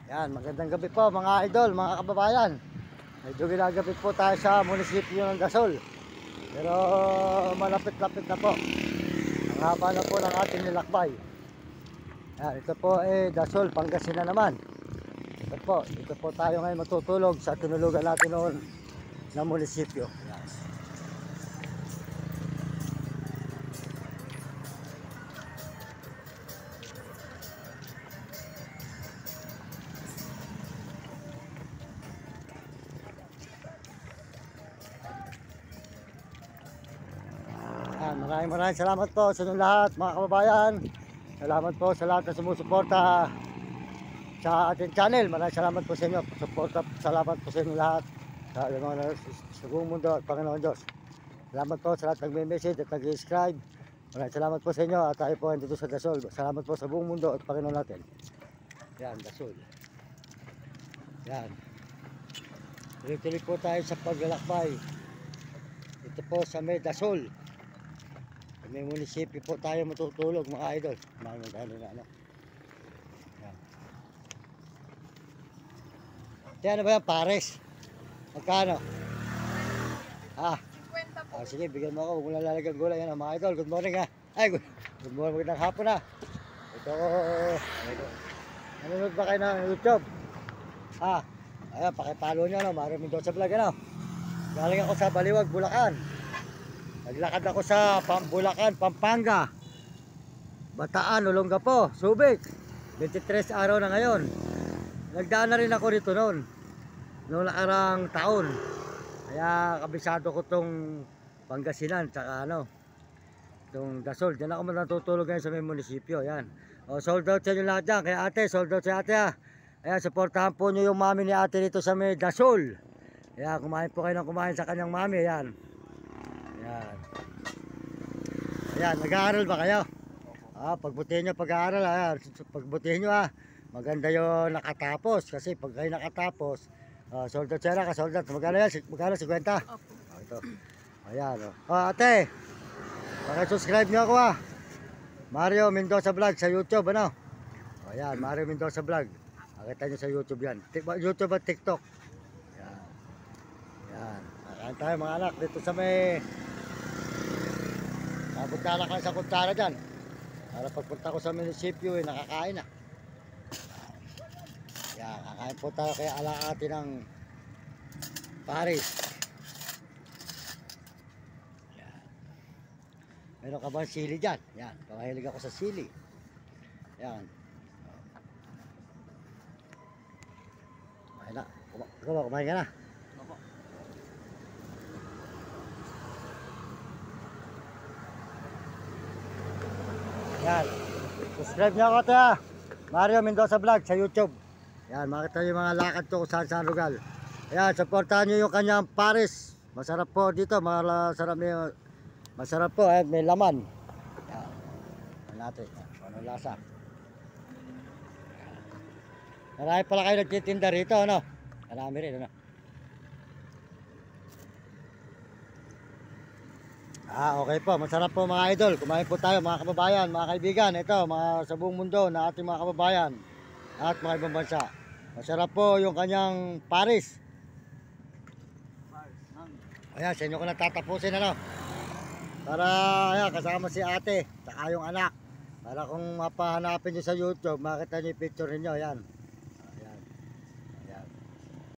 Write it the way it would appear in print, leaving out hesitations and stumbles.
Yan, magandang gabi po mga idol, mga kababayan. Medyo ginagabi po tayo sa munisipyo ng Dasol. Pero malapit-lapit na po. Ang haba na po ng ating nilakbay. Yan, ito po Dasol, Pangasinan naman. Ito po tayo ngayon matutulog sa tinulugan natin noon na munisipyo. Yan. Maraming salamat po sa inyong lahat mga kababayan. Salamat po sa lahat na sumusuporta sa ating channel. Maraming salamat po sa inyo. Salamat po sa inyong lahat sa buong mundo at Panginoon Diyos. Salamat po sa lahat nagme-message at nag-subscribe. Maraming salamat po sa inyo at tayo po dito sa Dasol. Salamat po sa buong mundo at Panginoon natin. Yan, Dasol. Yan. Tuloy-tuloy po tayo sa paglalakbay. Ito po sa may Dasol. May munisipyo po tayo matutulog mga idol. Maraming tayo na ano. Yan. Yan ba yan? Pares. Magkano? 50 po. Sige, bigyan mo ako. Huwag mo lang lalagyan gulay. Yan, mga idol. Good morning ha. Good morning. Magandang hapon ha. Ito. Nanonood ba kayo ng YouTube? Ayan, pakipalo nyo. No? Maraming doon sa vlog. Ano? Galing ako sa Baliwag, Bulacan. Naglakad ako sa Bulacan, Pampanga, Bataan, Olongapo, Subic. 23 araw na ngayon. Nagdaan na rin ako rito noon nakarang taon. Kaya kabisado ko tong Pangasinan tsaka itong Dasol. Diyan ako matutulog ngayon sa may munisipyo. Yan. Sold out sa inyo lahat dyan. Kaya ate, sold out sa ate ha. Ayan, supportahan po nyo yung mami ni ate dito sa may Dasol. Kaya kumain po kayo ng kumain sa kanyang mami. Ayan. Ayan, nag-aaral ba kayo? Pagbutihin nyo pag-aaral. Pagbutihin nyo maganda yung nakatapos. Kasi pag kayo nakatapos, sold out siya ka, sold out. Magkano yan? Magkano? 50? Opo. Ito. Ayan. Ate, pakisubscribe nyo ako Mario Mendoza Vlog sa YouTube. Ayan, Mario Mendoza Vlog. Makita nyo sa YouTube yan. YouTube at TikTok. Ayan. Ayan. Kakain tayo mga anak dito sa may Punta lang sa kutsara dyan. Para pagpunta ko sa munisipyo nakakain na. Yan, kakain po tayo kaya alaati ng Paris. Yan. Meron ka bang sili dyan? Yan, pamahilig ako sa sili. Yan. Kumain na. Kumain ka na. Yan. Subscribe nyo ako tayo. Mario Mendoza Vlog sa YouTube. Yan, makita nyo yung mga lakad ko kung saan lugar. Yan, supportahan nyo yung kanyang Paris. Masarap po dito. Masarap po. Ayan, may laman. Yan. Yan natin. Ano lasa. Marami pala kayo nagtitinda rito. Marami rin. Okay po, masarap po mga idol. Kumain po tayo mga kababayan, mga kaibigan. Ito, sa buong mundo na ating mga kababayan at mga ibang bansa. Masarap po yung kanyang Paris. Ayan, sa inyo ko natatapusin para ayan, kasama si ate, saka yung anak. Para kung mapahanapin nyo sa YouTube, makita nyo yung picture ninyo. Ayan.